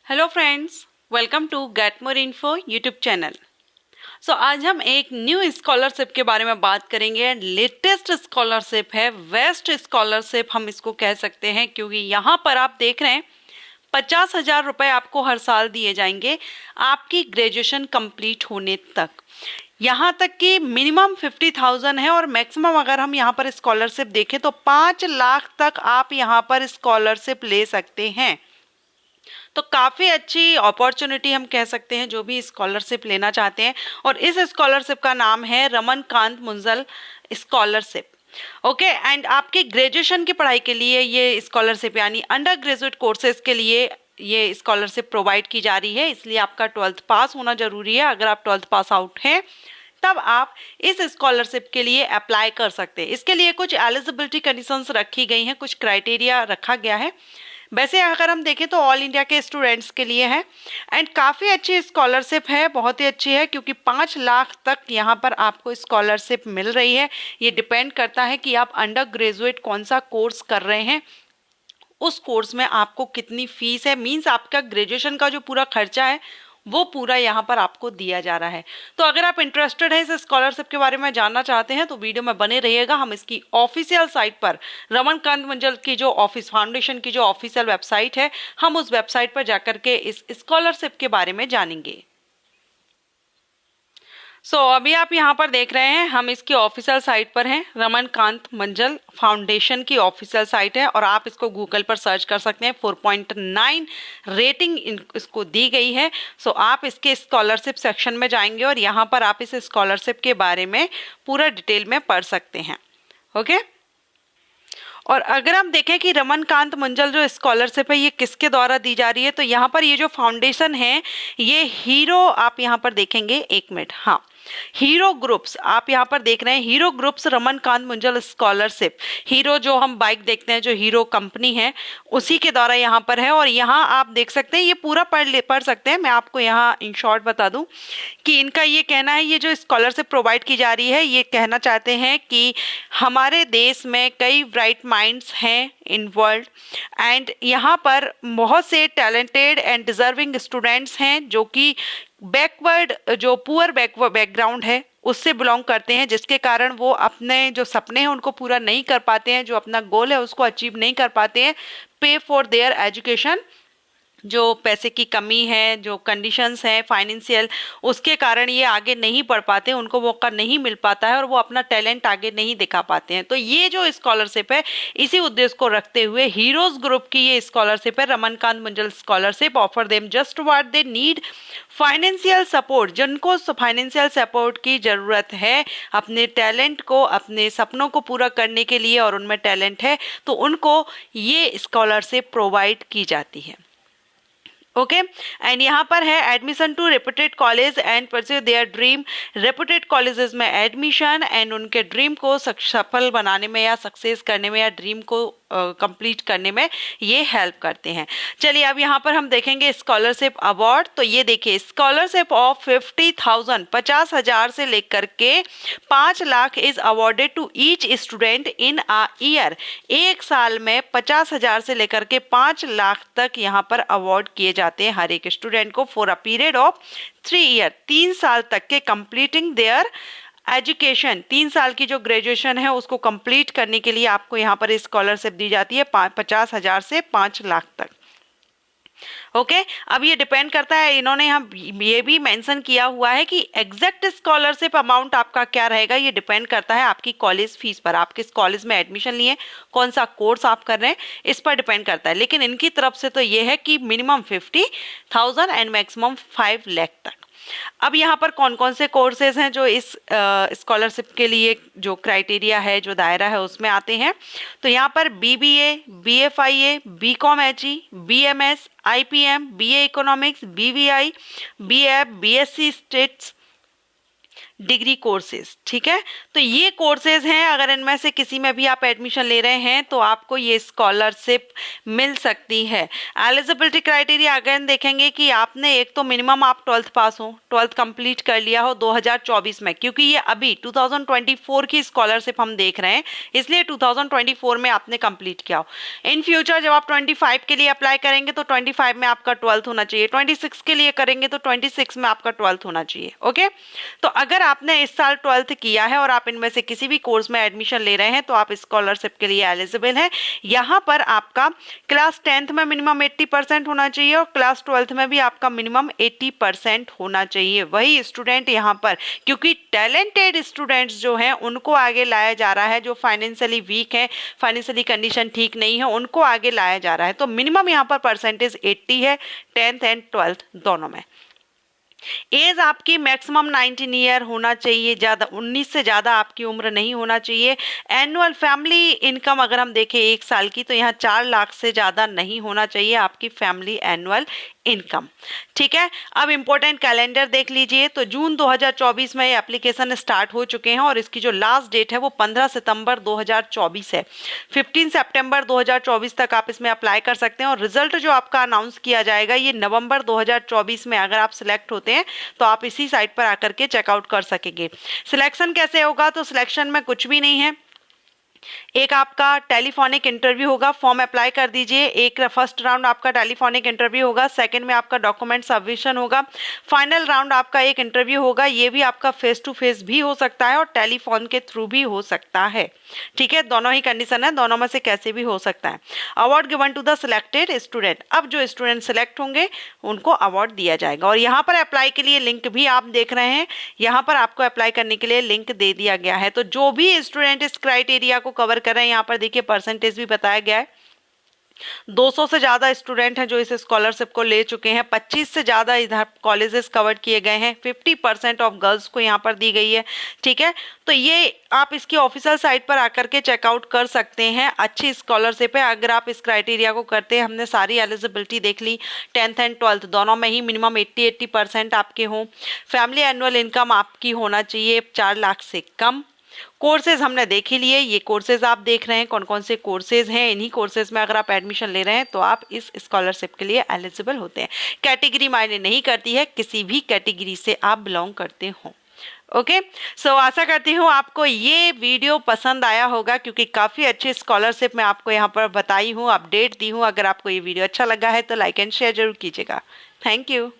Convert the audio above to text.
Hello friends, welcome to get more info YouTube channel. आज हम एक न्यू स्कॉलरशिप के बारे में बात करेंगे। लेटेस्ट स्कॉलरशिप है, बेस्ट स्कॉलरशिप हम इसको कह सकते हैं, क्योंकि यहाँ पर आप देख रहे हैं 50,000 रुपये आपको हर साल दिए जाएंगे आपकी ग्रेजुएशन कंप्लीट होने तक। यहाँ तक कि मिनिमम 50,000 है और मैक्सिमम अगर हम यहाँ पर स्कॉलरशिप देखें तो 5 लाख तक आप यहाँ पर स्कॉलरशिप ले सकते हैं। तो काफ़ी अच्छी अपॉर्चुनिटी हम कह सकते हैं जो भी स्कॉलरशिप लेना चाहते हैं। और इस स्कॉलरशिप का नाम है रमनकांत मुंजल स्कॉलरशिप। ओके, एंड आपके ग्रेजुएशन की पढ़ाई के लिए ये स्कॉलरशिप यानी अंडर ग्रेजुएट कोर्सेज के लिए ये स्कॉलरशिप प्रोवाइड की जा रही है। इसलिए आपका 12th पास होना जरूरी है। अगर आप 12th पास आउट हैं तब आप इस स्कॉलरशिप के लिए अप्लाई कर सकते हैं। इसके लिए कुछ एलिजिबिलिटी कंडीशंस रखी गई हैं, कुछ क्राइटेरिया रखा गया है। वैसे अगर हम देखें तो ऑल इंडिया के स्टूडेंट्स के लिए है एंड काफ़ी अच्छी स्कॉलरशिप है, बहुत ही अच्छी है, क्योंकि 5 लाख तक यहाँ पर आपको स्कॉलरशिप मिल रही है। ये डिपेंड करता है कि आप अंडर ग्रेजुएट कौन सा कोर्स कर रहे हैं, उस कोर्स में आपको कितनी फीस है, मींस आपका ग्रेजुएशन का जो पूरा खर्चा है वो पूरा यहाँ पर आपको दिया जा रहा है। तो अगर आप इंटरेस्टेड है इस स्कॉलरशिप के बारे में जानना चाहते हैं तो वीडियो में बने रहिएगा। हम इसकी ऑफिशियल साइट पर रमनकांत मंजल की जो ऑफिस फाउंडेशन की जो ऑफिशियल वेबसाइट है, हम उस वेबसाइट पर जाकर के इस स्कॉलरशिप के बारे में जानेंगे। अभी आप यहाँ पर देख रहे हैं हम इसकी ऑफिशियल साइट पर हैं। रमनकांत मंजल फाउंडेशन की ऑफिशियल साइट है और आप इसको गूगल पर सर्च कर सकते हैं। 4.9 रेटिंग इसको दी गई है। आप इसके स्कॉलरशिप सेक्शन में जाएंगे और यहाँ पर आप इस स्कॉलरशिप के बारे में पूरा डिटेल में पढ़ सकते हैं। ओके, और अगर हम देखें कि रमनकांत मंजल जो स्कॉलरशिप है ये किसके द्वारा दी जा रही है, तो यहाँ पर ये जो फाउंडेशन है ये हीरो, आप यहाँ पर देखेंगे, एक मिनट, हाँ, हीरो ग्रुप्स, आप यहाँ पर देख रहे हैं hero groups रमनकांत Manjal scholarship. Hero जो हम बाइक देखते हैं, जो हीरो कंपनी है, उसी के द्वारा यहाँ पर है। और यहाँ आप देख सकते हैं, ये पूरा पढ़ सकते हैं। मैं आपको यहाँ इन शॉर्ट बता दूं कि इनका ये कहना है, ये जो स्कॉलरशिप प्रोवाइड की जा रही है, ये कहना चाहते हैं कि हमारे देश में कई ब्राइट माइंड्स हैं इन वर्ल्ड एंड यहाँ पर बहुत से टैलेंटेड एंड डिजर्विंग स्टूडेंट्स हैं जो कि बैकवर्ड, जो पुअर बैकग्राउंड है उससे बिलोंग करते हैं, जिसके कारण वो अपने जो सपने हैं उनको पूरा नहीं कर पाते हैं, जो अपना गोल है उसको अचीव नहीं कर पाते हैं। पे फॉर देयर एजुकेशन, जो पैसे की कमी है, जो कंडीशंस हैं फाइनेंशियल, उसके कारण ये आगे नहीं पढ़ पाते, उनको मौका नहीं मिल पाता है और वो अपना टैलेंट आगे नहीं दिखा पाते हैं। तो ये जो स्कॉलरशिप है इसी उद्देश्य को रखते हुए हीरोज ग्रुप की ये स्कॉलरशिप है, Ramankant Manjal scholarship. Offer them just what they need, financial support, जिनको फाइनेंशियल सपोर्ट की ज़रूरत है अपने टैलेंट को, अपने सपनों को पूरा करने के लिए, और उनमें टैलेंट है तो उनको ये स्कॉलरशिप प्रोवाइड की जाती है। ओके, एंड यहाँ पर है admission to reputed college and pursue their dream. Reputed colleges में एडमिशन एंड उनके ड्रीम को सफल बनाने में या सक्सेस करने में या ड्रीम को कंप्लीट करने में ये हेल्प करते हैं। चलिए अब यहाँ पर हम देखेंगे स्कॉलरशिप अवार्ड। तो ये देखिए, स्कॉलरशिप ऑफ 50,000, 50,000 से लेकर के 5 lakh is awarded to each student in a year. एक साल में 50,000 से लेकर के 5 लाख तक यहाँ पर अवार्ड किए जाते हैं हर एक स्टूडेंट को for a period of 3 year, 3 साल तक के, कंप्लीटिंग देयर एजुकेशन। 3 साल की जो ग्रेजुएशन है उसको कंप्लीट करने के लिए आपको यहाँ पर स्कॉलरशिप दी जाती है 50,000 से 5 लाख तक। ओके, अब ये डिपेंड करता है, इन्होंने यहाँ ये भी मेंशन किया हुआ है कि एग्जैक्ट स्कॉलरशिप अमाउंट आपका क्या रहेगा, ये डिपेंड करता है आपकी कॉलेज फीस पर, आप किस कॉलेज में एडमिशन लिए, कौन सा कोर्स आप कर रहे हैं, इस पर डिपेंड करता है। लेकिन इनकी तरफ से तो ये है कि मिनिमम 50,000 एंड मैक्सिमम 5 लाख तक। अब यहाँ पर कौन कौन से कोर्सेज हैं जो इस स्कॉलरशिप के लिए जो क्राइटेरिया है, जो दायरा है, उसमें आते हैं। तो यहाँ पर BBA, BFIA, BCom HE, BMS, IPM, BA economics, BVI, BF, BSc states, degree courses, ठीक है। तो ये कोर्सेज हैं, अगर इनमें से किसी में भी आप एडमिशन ले रहे हैं तो आपको ये स्कॉलरशिप मिल सकती है। एलिजिबिलिटी क्राइटेरिया अगर देखेंगे कि आपने एक तो मिनिमम आप 12th पास हो, 12th कंप्लीट कर लिया हो 2024 में, क्योंकि ये अभी 2024 की स्कॉलरशिप हम देख रहे हैं, इसलिए 2024 में आपने कंप्लीट किया हो। इन फ्यूचर जब आप 25 के लिए अप्लाई करेंगे तो 25 में आपका 12th होना चाहिए, 26 के लिए करेंगे तो 26 में आपका 12th होना चाहिए। ओके, तो अगर आपने इस साल 12th किया है और आप इनमें से किसी भी कोर्स में एडमिशन ले रहे हैं तो आप स्कॉलरशिप के लिए एलिजिबल हैं। यहाँ पर आपका क्लास 10th में मिनिमम 80% होना चाहिए और क्लास 12th में भी आपका मिनिमम 80% होना चाहिए। वही स्टूडेंट यहाँ पर, क्योंकि टैलेंटेड स्टूडेंट्स जो हैं उनको आगे लाया जा रहा है, जो फाइनेंशियली वीक है, फाइनेंशियली कंडीशन ठीक नहीं है, उनको आगे लाया जा रहा है। तो मिनिमम यहाँ पर परसेंटेज 80 है 10th एंड 12th दोनों में। एज आपकी मैक्सिमम 19 ईयर होना चाहिए, ज़्यादा 19 से ज़्यादा आपकी उम्र नहीं होना चाहिए। एनुअल फैमिली इनकम अगर हम देखें 1 साल की, तो यहाँ 4 लाख से ज़्यादा नहीं होना चाहिए आपकी फैमिली एनुअल इनकम, ठीक है। अब इम्पोर्टेंट कैलेंडर देख लीजिए, तो जून 2024 में ये एप्लीकेशन स्टार्ट हो चुके हैं और इसकी जो लास्ट डेट है वो 15 सितंबर 2024 है। 15 सितंबर 2024 तक आप इसमें अप्लाई कर सकते हैं और रिजल्ट जो आपका अनाउंस किया जाएगा ये नवंबर 2024 में, अगर आप सिलेक्ट होते हैं तो आप इसी साइट पर आकर के चेकआउट कर सकेंगे। सिलेक्शन कैसे होगा, तो सिलेक्शन में कुछ भी नहीं है, एक आपका टेलीफोनिक इंटरव्यू होगा, फॉर्म अप्लाई कर दीजिए। एक फर्स्ट राउंड आपका टेलीफोनिक इंटरव्यू होगा, सेकंड में आपका डॉक्यूमेंट सबमिशन होगा, फाइनल राउंड आपका एक इंटरव्यू होगा। ये भी आपका फेस टू फेस भी हो सकता है और टेलीफोन के थ्रू भी हो सकता है, ठीक है। दोनों ही कंडीशन है, दोनों में से कैसे भी हो सकता है। Award given to the selected student, अब जो स्टूडेंट सिलेक्ट होंगे उनको अवार्ड दिया जाएगा। और यहाँ पर अप्लाई के लिए लिंक भी आप देख रहे हैं, यहाँ पर आपको अप्लाई करने के लिए लिंक दे दिया गया है। तो जो भी स्टूडेंट इस क्राइटेरिया को कवर कर रहे हैं, यहाँ पर देखिए परसेंटेज भी बताया गया है। 200 से ज़्यादा स्टूडेंट हैं जो इस स्कॉलरशिप को ले चुके हैं, 25 से ज़्यादा इधर कॉलेजेस कवर किए गए हैं, 50% ऑफ गर्ल्स को यहाँ पर दी गई है, ठीक है। तो ये आप इसकी ऑफिशियल साइट पर आकर के चेकआउट कर सकते हैं। अच्छी स्कॉलरशिप है अगर आप इस क्राइटेरिया को करते हैं। हमने सारी एलिजिबिलिटी देख ली, 10th एंड 12th दोनों में ही मिनिमम 80% आपके हों, फैमिली एनुअल इनकम आपकी होना चाहिए 4 लाख से कम। कोर्सेज हमने देख ही लिए, ये कोर्सेज आप देख रहे हैं कौन कौन से कोर्सेज हैं। इन्हीं कोर्सेज में अगर आप एडमिशन ले रहे हैं तो आप इस स्कॉलरशिप के लिए एलिजिबल होते हैं। कैटेगरी मायने नहीं करती है, किसी भी कैटेगरी से आप बिलोंग करते हो। ओके, सो आशा करती हूँ आपको ये वीडियो पसंद आया होगा, क्योंकि काफ़ी अच्छी स्कॉलरशिप मैं आपको यहाँ पर बताई हूँ, अपडेट दी हूँ। अगर आपको ये वीडियो अच्छा लगा है तो लाइक एंड शेयर जरूर कीजिएगा। Thank you.